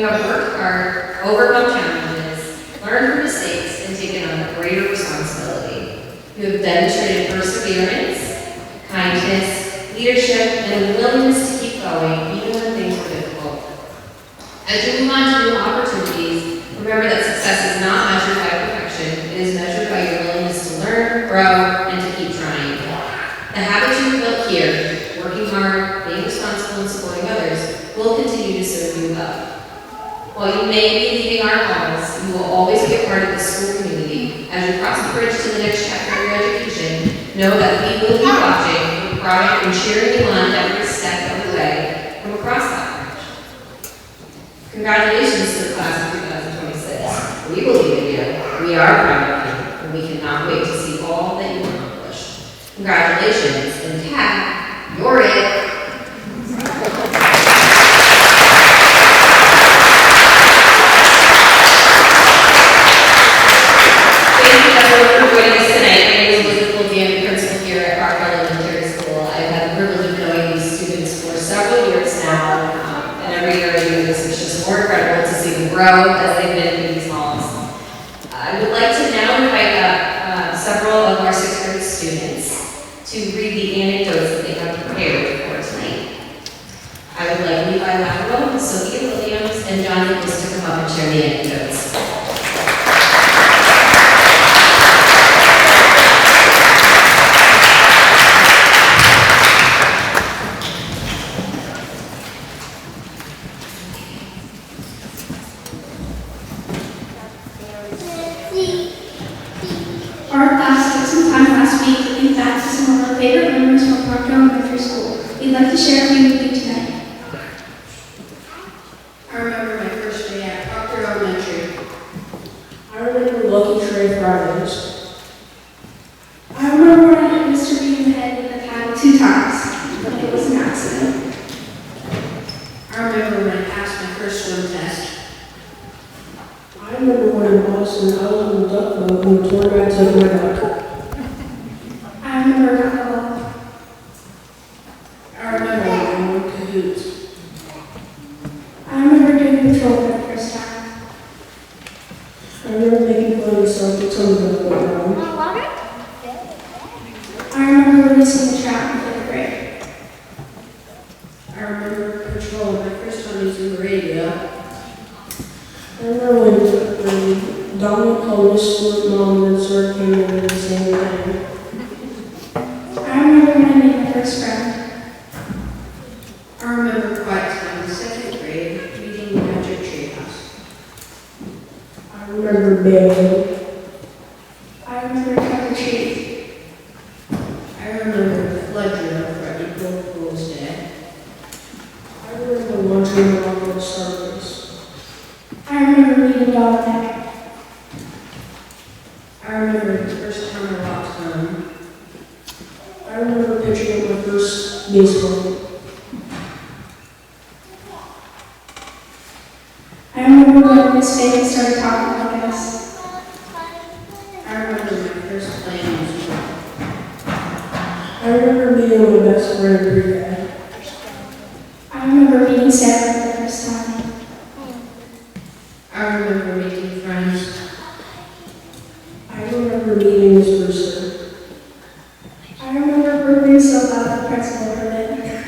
have worked hard, overcome challenges, learned from mistakes, and taken on a greater responsibility. You have demonstrated perseverance, kindness, leadership, and a willingness to keep going even when things are difficult. As you move on to new opportunities, remember that success is not measured by perfection. It is measured by your willingness to learn, grow, and to keep trying. The habits you've built here, working hard, being responsible, and supporting others, will continue to serve you well. While you may be leaving our halls, you will always be a part of the school community. As you cross the bridge to the next chapter of your education, know that we will be watching with pride and cheering you on every step of the way from across that bridge. Congratulations to the class of 2026. We believe in you, we are proud of you, and we cannot wait to see all that you accomplish. Congratulations, and Kat, you're it. Grow as they've been in these halls. I would like to now invite up several of our 6th grade students to read the anecdotes that they have prepared for tonight. I would like Levi Lateral, Sophia Williams, and John Nicholas to come up and share the anecdotes. Our class took some time last week to think back to some of our favorite memories from Proctor Elementary School. We'd like to share a few with you tonight. I remember my first day at Proctor Elementary. I remember Lucky Tray Fridays. I remember when I hit Mr. B in the head with a paddle 2 times, but it was an accident. I remember when I passed my first swim test. I remember when in Boston I was on the duck boat and the tour guide took my duck. I remember alcohol. I remember when I won Cahoots. I remember doing patrol for the first time. I remember making fun of the Celtics on the duck boat. I remember releasing the trap in 5th grade. I remember patrol my first time using the radio. I remember when Dominic called Miss Stewart's mom and then Sir came in and the same thing. I remember when I made my first friend. I remember quiet time in 2nd grade reading the Magic Treehouse. I remember bailing. I remember cover trees. I remember the flood drill for April Fool's Day. I remember launching the rocket starburst. I remember reading Dog Neck. I remember the first time I walked home. I remember pitching at my first baseball. I remember when Miss Fagan started talking like us. I remember my first playing musical. I remember meeting my best friend pre-grad. I remember meeting Sarah for the first time. I remember making friends. I remember meeting Miss Brewster. I remember burping so loud the principal heard it.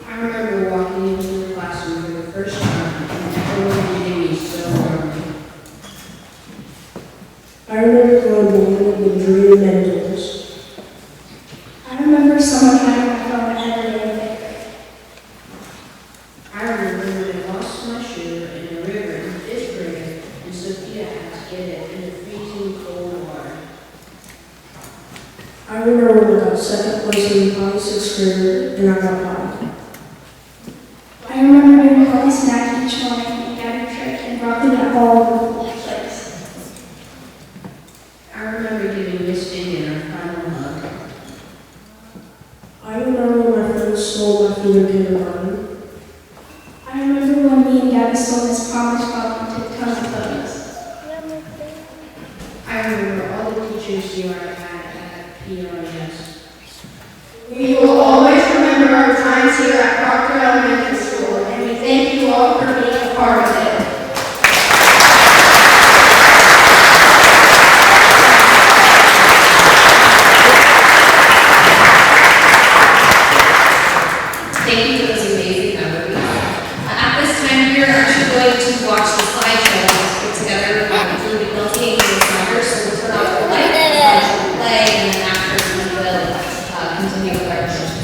I remember walking into the classroom for the first time and everyone greeting me so warmly. I remember going bowling with Drew and Mentos. I remember someone hiding my phone every day in 5th grade. I remember when I lost my shoe in a river in 5th grade and Sophia had to get it in the freezing cold water. I remember when I got 2nd place in the 6th grade and I got potty. I remember doing a healthy snack each morning and getting tricked and dropping that ball over the place. I remember giving Miss Fagan our final hug. I remember when my friends stole my food in kindergarten. I remember when me and Gabby stole Miss Palmer's phone and took tons of photos. I remember all the teachers you had at PRS. We will always remember our times here at Proctor Elementary School, and we thank you all all for being a part of it. Thank you for those amazing memories. At this time, we are actually going to watch the slideshow that was put together through the Guilty and Guilty Center. So we'll turn off the light, the slideshow will play, and then after we will continue with our session.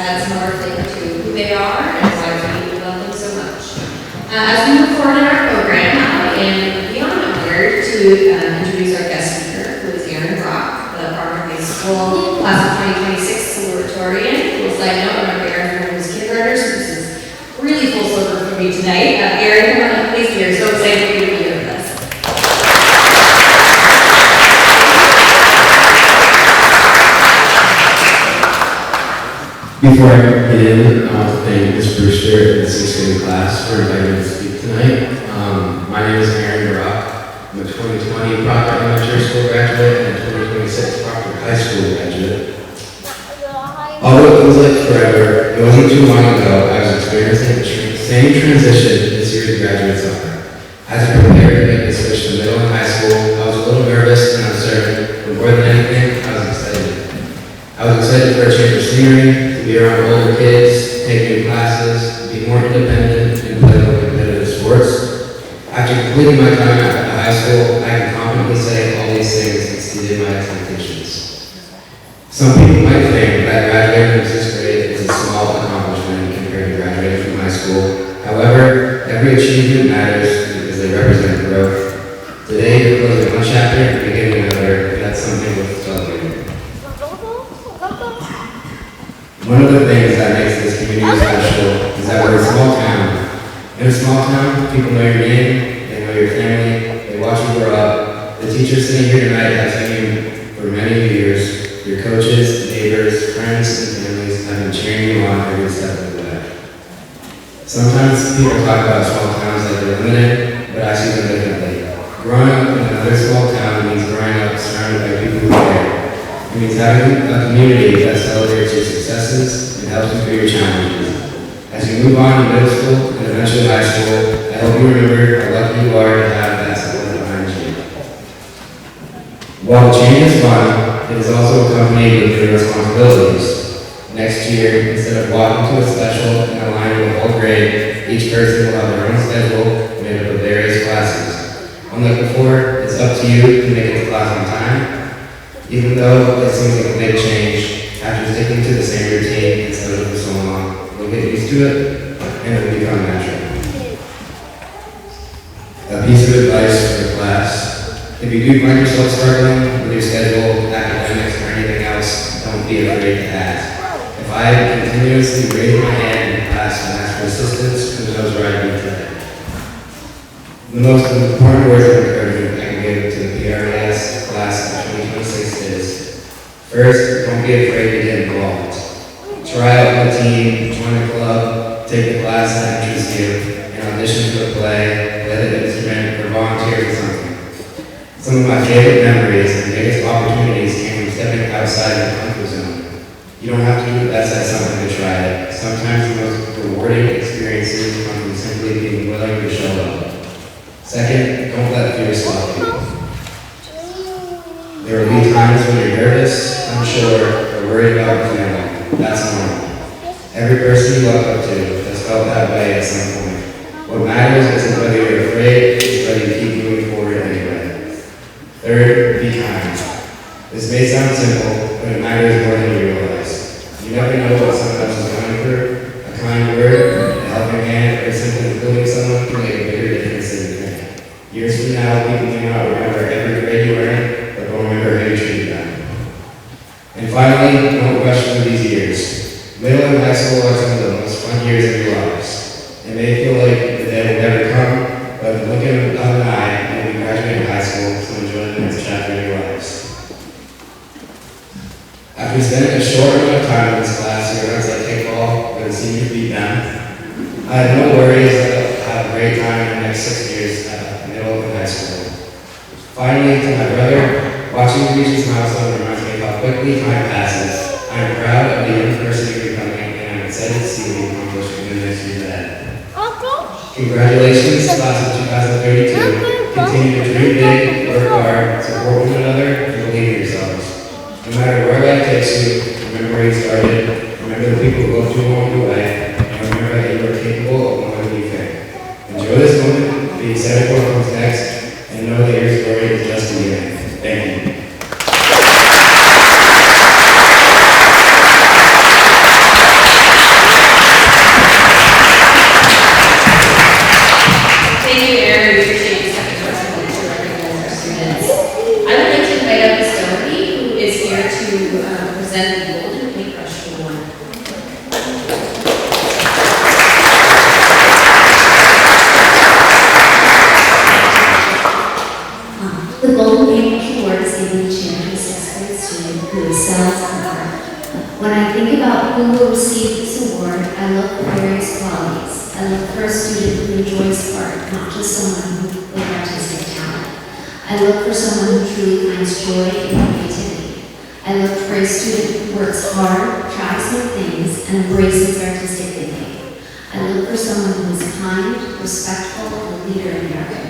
add some more flavor to who they are and why we love them so much. As we move forward in our program, I am beyond honored to introduce our guest speaker, who is Aaron Brock, the Proctor High School Class of 2026 salutatorian. Full side note, I remember Aaron from his kindergartner, so this is really full circle for me tonight. Aaron, come on up, please. We are so excited for you to be here with us. Before I begin, I want to thank Ms. Brewster and the 6th grade class for inviting me to speak tonight. My name is Aaron Brock. I'm a 2020 Proctor Elementary School graduate and a 2026 Proctor High School graduate. Although it feels like forever, it wasn't too long ago I was experiencing the same transition this year's graduate summer. As I prepared to make the switch to middle and high school, I was a little nervous and uncertain, but more than anything, I was excited. I was excited for a change of scenery, to be around older kids, take new classes, be more independent, and play more competitive sports. After completing my time at the high school, I can confidently say all these things exceeded my expectations. Some people might think that graduating from 6th grade is a small accomplishment compared to graduating from high school. However, every achievement matters because they represent growth. Today, you're closing one chapter and beginning another, and that's something worth celebrating. One of the things that makes this community special is that we're a small town. In a small town, people know your name, they know your family, they watch you grow up. The teachers sitting here tonight have known you for many years. Your coaches, neighbors, friends, and families have been cheering you on every step of the way. Sometimes people talk about small towns like they're limited, but I see them differently. Growing up in another small town means growing up surrounded by people who care. It means having a community that celebrates your successes and helps you through your challenges. As you move on to middle school and eventually high school, I hope you remember how lucky you are to have that support behind you. While change is fun, it is also accompanied with new responsibilities. Next year, instead of walking to a special and aligning with a whole grade, each person will have their own schedule made up of various classes. Unlike before, it's up to you to make it to class on time. Even though it seems like a big change, after sticking to the same routine instead of for so long, you'll get used to it and it will become natural. A piece of advice for the class: if you do find yourself struggling with your schedule, academics, or anything else, don't be afraid to ask. If I had continuously raised my hand in class and asked for assistance, who knows where I'd be today. The most important words of encouragement I can give to the PRAS class of 2026 is, first, don't be afraid to get involved. Try out the team, join a club, take the class that interests you, and audition for a play, play the instrument, or volunteer for something. Some of my favorite memories and biggest opportunities came from stepping outside of the comfort zone. You don't have to do the best at something to try it. Sometimes the most rewarding experiences come from simply being willing to show up. Second, don't let fear stop you. There will be times when you're nervous, unsure, or worried about your family. That's normal. Every person you look up to has felt that way at some point. What matters isn't whether you're afraid, it's whether you keep moving forward anyway. Third, be kind. This may sound simple, but it matters more than you realize. You never know what someone else is going through. A kind word, a helping hand, or simply including someone can make a bigger difference than you think. Years from now, people may not remember every grade you were in, but they'll remember how you treated them. And finally, don't rush through these years. Middle and high school are some of the most fun years of your lives. It may feel like the day will never come, but in the blink of an eye, you'll be graduating high school, so enjoy the next chapter of your lives. After spending a short amount of time in this class, your events like kickball or the senior beat down, I have no worries that I'll have a great time in the next 6 years at middle and high school. Finally, to my brother, watching you reach this milestone reminds me of how quickly time passes. I am proud of the young person you're becoming, and I'm excited to see what you accomplish in the next years ahead. Congratulations, class of 2032. Continue to dream big, work hard, support one another, and believe in yourselves. No matter where life takes you, remember where you started, remember the people who loved you along the way, and remember that you are capable of more than you think. Enjoy this moment, be excited for what comes next, and know that your story is just beginning. Thank you. When I think about who will receive this award, I look for various qualities. I look for a student who enjoys art, not just someone with artistic talent. I look for someone who truly finds joy in creativity. I look for a student who works hard, tries new things, and embraces artistic thinking. I look for someone who is kind, respectful, and a leader in their way.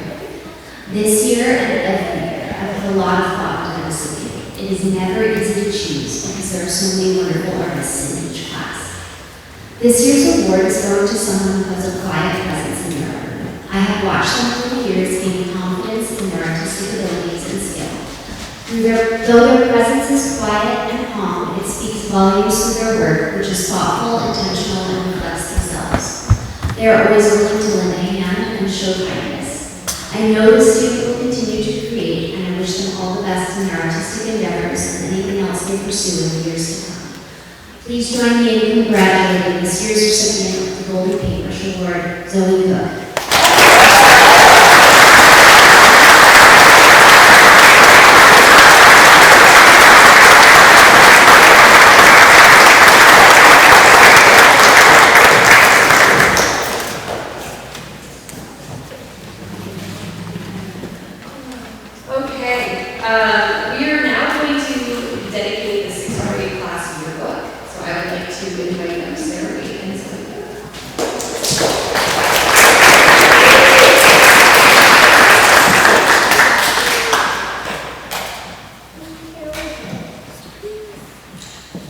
This year and every year, I've put a lot of thought into this award. It is never easy to choose because there are so many wonderful artists in each class. This year's award is going to someone who has a quiet presence in their art. I have watched them over the years gain confidence in their artistic abilities and skill. Though their presence is quiet and calm, it speaks volumes through their work, which is thoughtful, intentional, and reflects themselves. They are always willing to lend a hand and show kindness. I know the student will continue to create, and I wish them all the best in their artistic endeavors and anything else they pursue in the years to come. Please join me in congratulating this year's recipient of the Golden Paintbrush Award, Zoe Cook. We are now going to dedicate the 6th grade class yearbook. So I would like to invite up Sarah Wade and Zoe.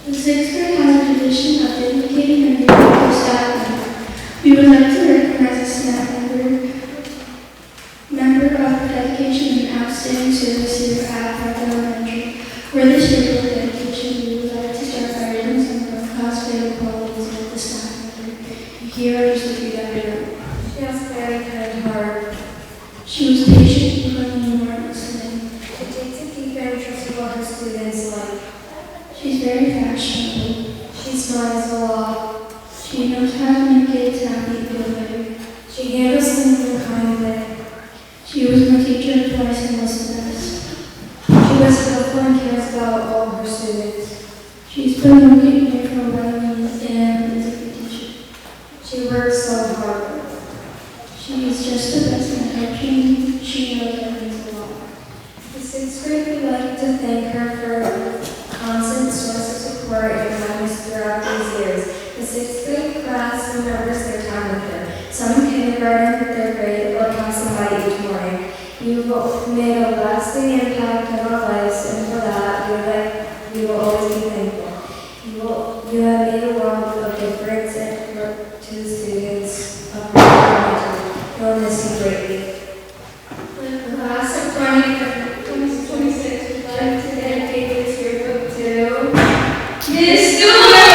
The 6th grade has a tradition of dedicating a yearbook to staff member. We would like to recognize a staff member of dedication and outstanding service here at Proctor Elementary. For this yearbook dedication, we would like to start by reading some of class favorite qualities of the staff member. Here are just a few that we wrote. She has a very kind heart. She was patient even when we weren't listening. She takes a deep interest in what her students like. She's very fashionable. She smiles a lot. She knows how to make kids happy and feel better. She handles things in a kind way. She was my teacher twice and was the best. She was helpful and cares about all her students. She's been working here for a while and is a good teacher. She works so hard. She is just the best in her team. She knows that means a lot. The 6th grade would like to thank her for a constant source of support and kindness throughout these years. The 6th grade class remembers their time with her. Some in kindergarten, 3rd grade, or passing by each morning. You've made a lasting impact in our lives, and for that, we will always be thankful. You have made a world of difference to the students of Proctor. We'll miss you greatly. The class of 2026 would like to dedicate this yearbook to Miss Stewart!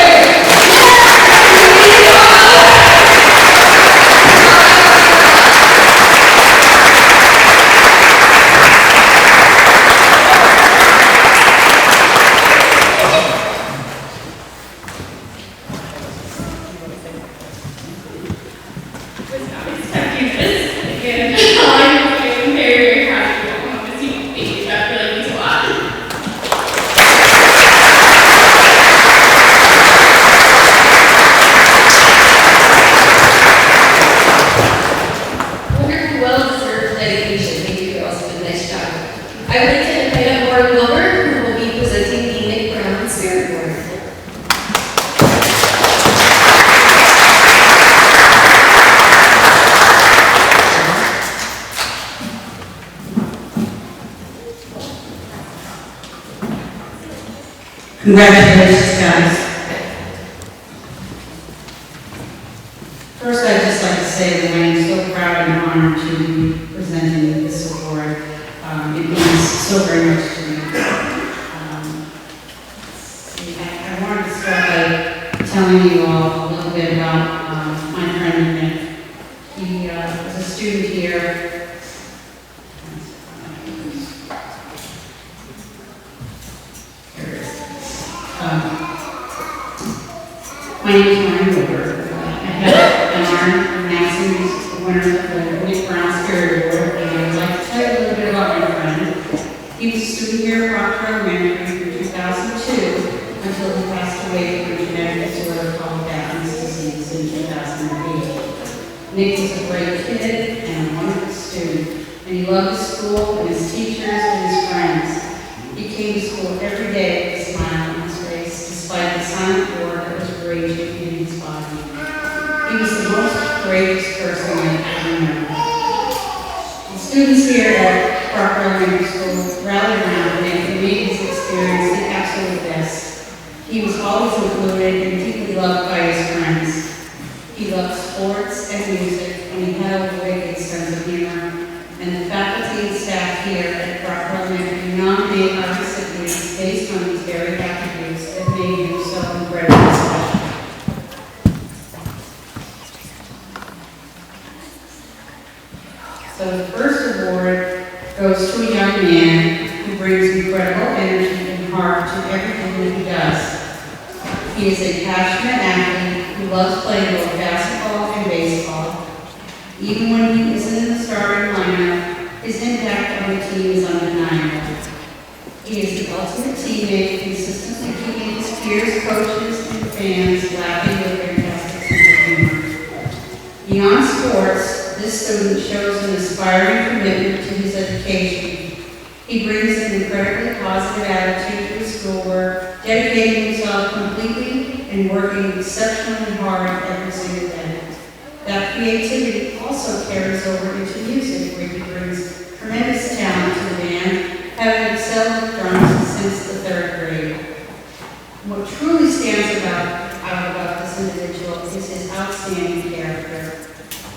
Congratulations, guys. First, I'd just like to say that I am so proud and honored to be presenting this award. It means so very much to me. I wanted to start by telling you all a little bit about my friend Nick. He was a student here. My name is Marion Wilbur. I have an honor in Massey's, the winner of the Nick Brown Spirit Award, and I would like to tell you a little bit about my friend. He was a student here at Proctor Elementary from 2002 until he passed away from a genetic disorder called Batten disease in 2008. Nick was a great kid and a wonderful student, and he loved his school and his teachers and his friends. He came to school every day with a smile on his face, despite the silent war that was raging in his body. He was the most courageous person I ever known. The students here at Proctor Elementary School rallied around Nick and made his experience the absolute best. He was always included and deeply loved by his friends. He loved sports and music, and he had a wicked sense of humor. And the faculty and staff here at Proctor Elementary nominate our recipients based on these very attributes that made him so incredibly special. So the first award goes to a young man who brings incredible energy and heart to everything that he does. He is a passionate athlete who loves playing both basketball and baseball. Even when he isn't in the starting lineup, his impact on the team is undeniable. He is the ultimate teammate, consistently keeping his peers, coaches, and fans laughing with their fantastic sense of humor. Beyond sports, this student shows an inspiring commitment to his education. He brings an incredibly positive attitude to his schoolwork, dedicating himself completely and working exceptionally hard every single day. That creativity also carries over into music, where he brings tremendous talent to the band, having excelled with drums since the 3rd grade. What truly stands out about this individual is his outstanding character.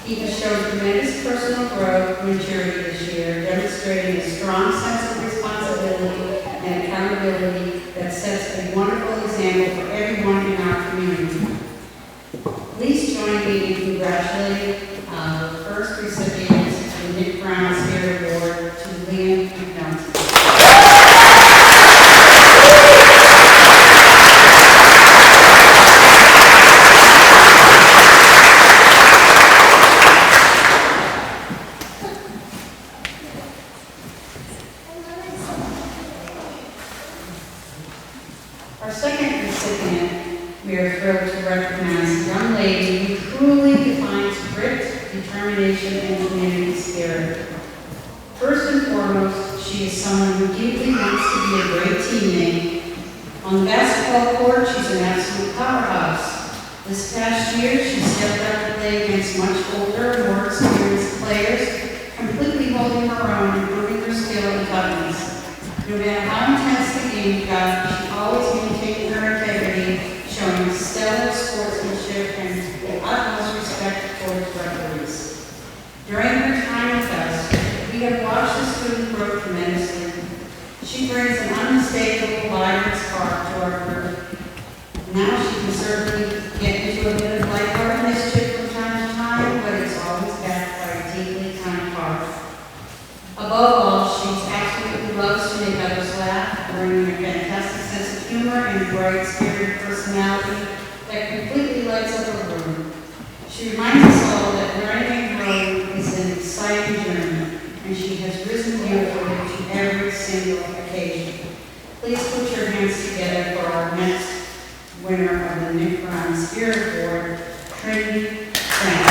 He has shown tremendous personal growth and maturity this year, demonstrating a strong sense of responsibility and accountability that sets a wonderful example for everyone in our community. Please join me in congratulating the first recipient of the Nick Brown Spirit Award to Liam McNulty. Our second recipient, we are thrilled to recognize a young lady who truly defines grit, determination, and community spirit. First and foremost, she is someone who deeply wants to be a great teammate. On the basketball court, she's an absolute powerhouse. This past year, she stepped up to play against much older, more experienced players, completely holding her own and proving her skill and toughness. No matter how intense the game got, she always maintained her integrity, showing stellar sportsmanship and the utmost respect towards referees. During her time with us, we have watched the student grow tremendously. She brings an unmistakable vibrant spark to our group. Now she can certainly get into a bit of lighthearted mischief from time to time, but it's always backed by a deeply kind heart. Above all, she absolutely loves to make others laugh, bringing a fantastic sense of humor and a bright, spirited personality that completely lights up a room. She reminds us all that learning and growing is an exciting journey, and she has risen beautifully to every single occasion. Please put your hands together for our next winner of the Nick Brown Spirit Award, Trinity Frank.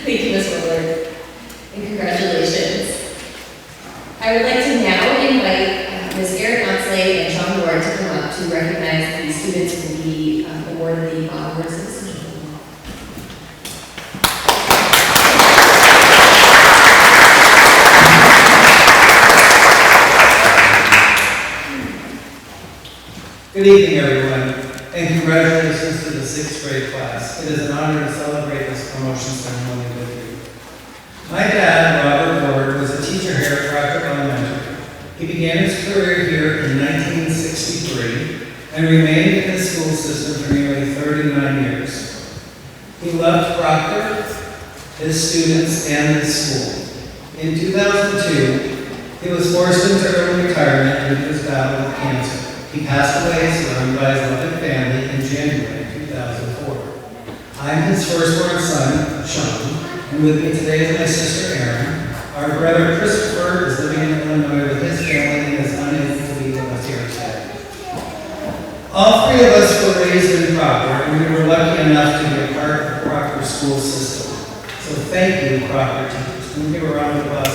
Thank you, Ms. Willard, and congratulations. I would like to now invite Ms. Erin Monsley and John Ward to come up to recognize the students who will be awarded the awards of this evening. Good evening, everyone, and congratulations to the 6th grade class. It is an honor to celebrate this promotion ceremony with you. My dad, Robert Ward, was a teacher here at Proctor Elementary. He began his career here in 1963 and remained in the school system for nearly 39 years. He loved Proctor, his students, and his school. In 2002, he was forced into early retirement due to his battle with cancer. He passed away surrounded by his loving family in January 2004. I am his firstborn son, Sean, and with me today is my sister, Erin. Our brother, Christopher, is living in Illinois with his family and is unable to be with us here today. All three of us were raised in Proctor, and we were lucky enough to be a part of the Proctor school system. So thank you, Proctor teachers. Can we give a round of applause?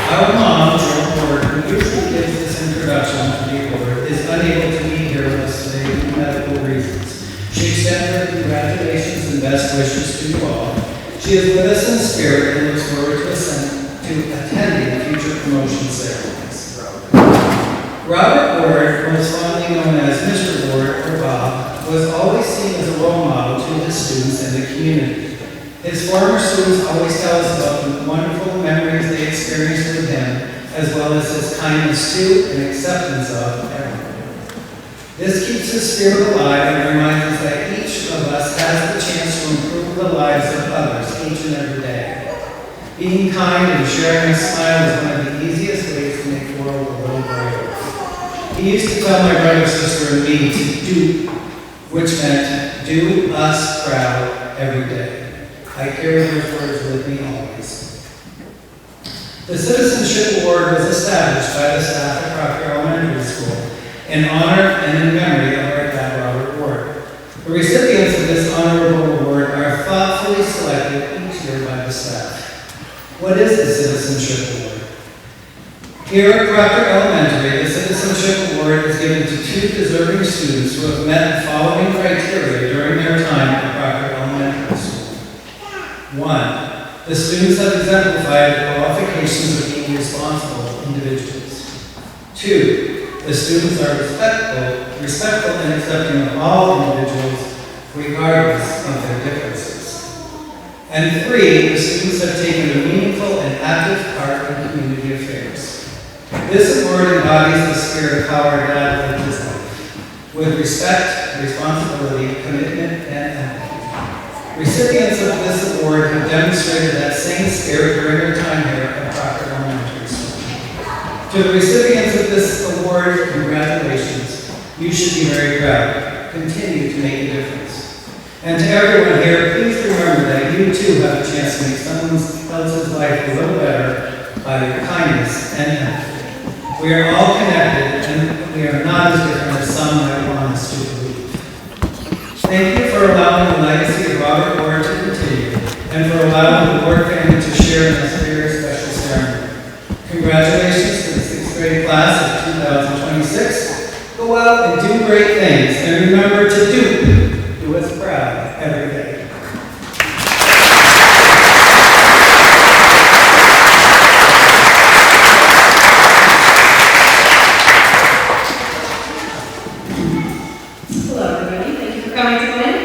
Our mom, Joan Ward, who usually gives this introduction to the award, is unable to be here with us today for medical reasons. She extends her congratulations and best wishes to you all. She is with us in spirit and looks forward to attending future promotion ceremonies. Robert Ward, most fondly known as Mr. Ward or Bob, was always seen as a role model to his students and the community. His former students always tell us about the wonderful memories they experienced with him, as well as his kindness to and acceptance of everyone. This keeps his spirit alive and reminds us that each of us has the chance to improve the lives of others each and every day. Being kind and sharing a smile is one of the easiest ways to make the world a little brighter. He used to tell my brother, sister, and me to do, which meant do us proud every day. I carry those words with me always. The Citizenship Award was established by the staff at Proctor Elementary School in honor and in memory of our dad, Robert Ward. The recipients of this honorable award are thoughtfully selected each year by the staff. What is the Citizenship Award? Here at Proctor Elementary, the Citizenship Award is given to two deserving students who have met the following criteria during their time at Proctor Elementary School. 1. The students have exemplified the qualifications of being responsible individuals. 2. The students are respectful and accepting of all individuals, regardless of their differences. And 3. The students have taken a meaningful and active part in community affairs. This award embodies the spirit of how our dad lived his life, with respect, responsibility, commitment, and empathy. Recipients of this award have demonstrated that same spirit during their time here at Proctor Elementary School. To the recipients of this award, congratulations. You should be very proud. Continue to make a difference. And to everyone here, please remember that you too have a chance to make someone else's life a little better by your kindness and empathy. We are all connected, and we are not as different as some might want us to believe. Thank you for allowing the legacy of Robert Ward to continue, and for allowing the Ward family to share in this very special ceremony. Congratulations to the 6th grade class of 2026. Go out and do great things, and remember to do us proud every day. Coming tonight.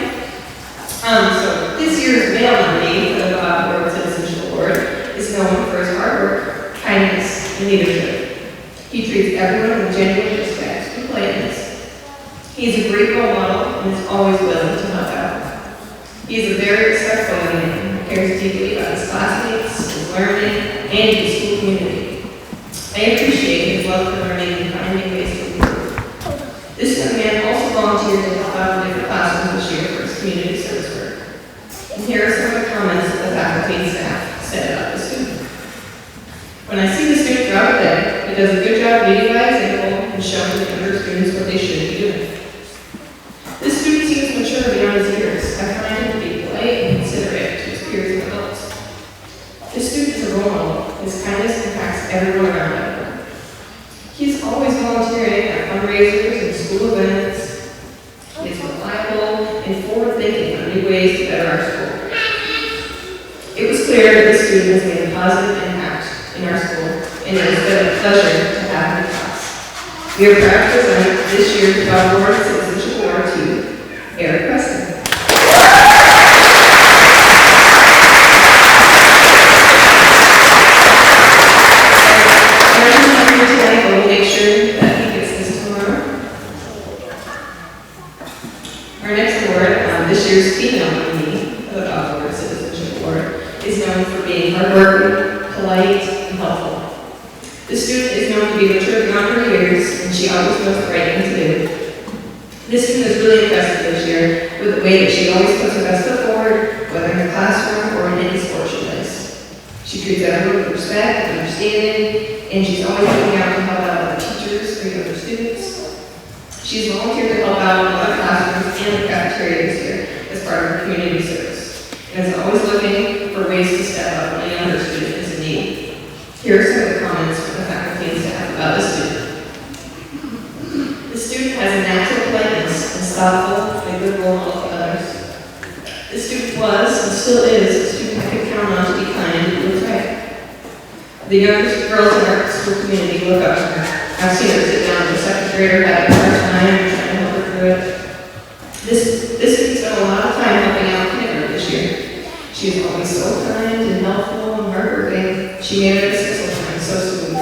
So this year's male nominee for the Bob Ward Citizenship Award is known for his hard work, kindness, and leadership. He treats everyone with genuine respect and politeness. He is a great role model and is always willing to help out. He is a very respectful young man who cares deeply about his classmates, his learning, and his school community. I appreciate his love for learning and finding ways to improve. This young man also volunteered to help out in different classrooms this year for his community service work. And here are some of the comments that the faculty and staff said about the student. When I see the student throughout the day, he does a good job leading by example and showing the younger students what they should be doing. This student seems mature beyond his years. I find him to be polite and considerate to his peers and adults. This student is a role model. His kindness impacts everyone around him. He's always volunteering at fundraisers and school events. He is reliable and forward-thinking on new ways to better our school. It was clear that this student has made a positive impact in our school, and it has been a pleasure to have him in class. We are proud to present this year's Bob Ward Citizenship Award to Eric Preston. student is known to be mature beyond her years, and she always knows the right thing to do. This student is really impressive this year with the way that she always puts her best foot forward, whether in the classroom or in any sport she plays. She treats everyone with respect and understanding, and she's always looking out to help out other teachers or younger students. She's volunteered to help out in other classrooms and the cafeteria this year as part of her community service, and is always looking for ways to step up when a younger student is in need. Here are some of the comments from the faculty and staff about the student. The student has a natural politeness and is thoughtful and a good role model to others. The student was and still is a student I could count on to be kind and do what's right. The youngest girls in our school community look up to her. I've seen her sit down with a second grader having a hard time and trying to help her through it. This student spent a lot of time helping out kindergarten this year. She is always so kind and helpful and hardworking. She made her dismissal time so smooth.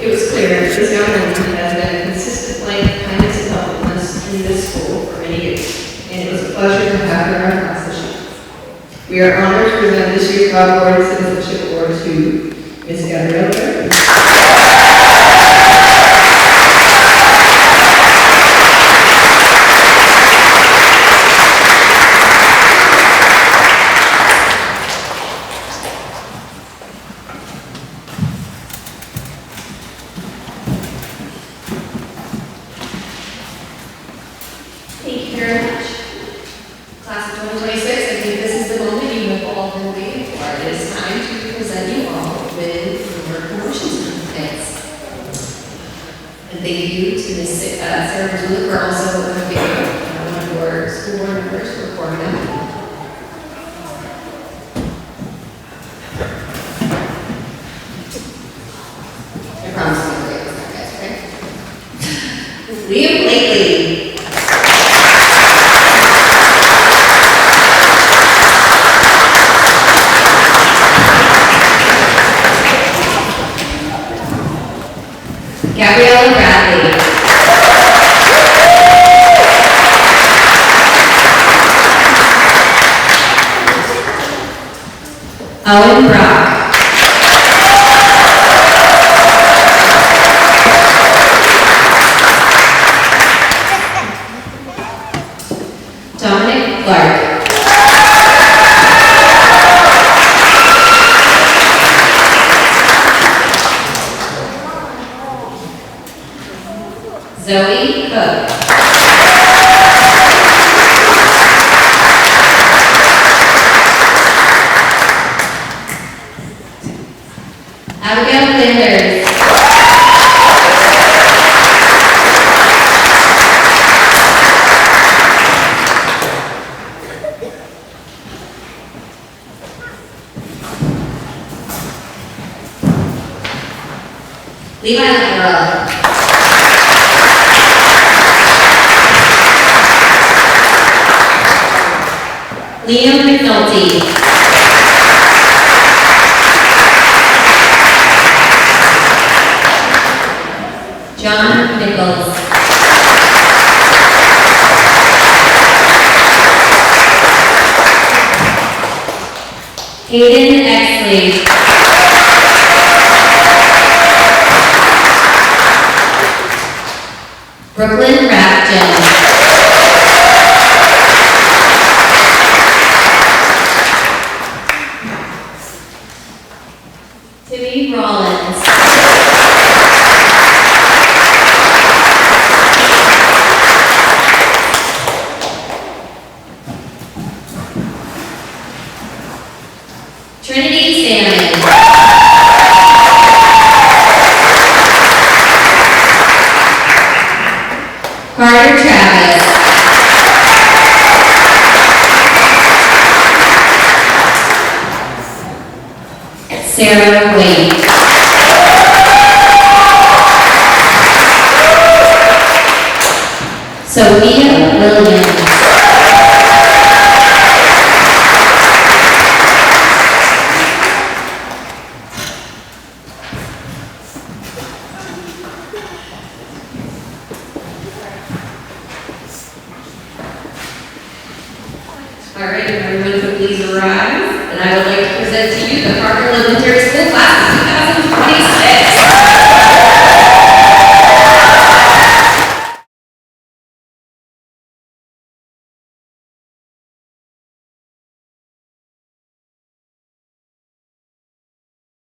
It was clear that this young woman has been a consistent light of kindness and helpfulness in this school for many years, and it was a pleasure to have her in our class this year. We are honored to present this year's Bob Award Citizenship Award to Ms. Gabrielle Burton. Thank you very much. Class of 2026, I think this is the moment you have all been waiting for. It is time to present you all with your promotion certificates. And thank you to Ms. Sarah Brzula for also being one of your school board members for recording them. I promise I'm going to get this guys, okay? Liam Blakely. Gabrielle Bradley. Owen Brock. Dominic Clark. Zoe Cook. Abigail Landers. Levi Lacarella. Liam McNulty. John Nichols. Hayden Exley. Brooklyn Rafton. Timmy Rollins. Trinity Salmon. Carter Travis. Sarah Wade. Sophia Williams. All right, if everyone could please rise, and I would like to present to you the Proctor Elementary School class.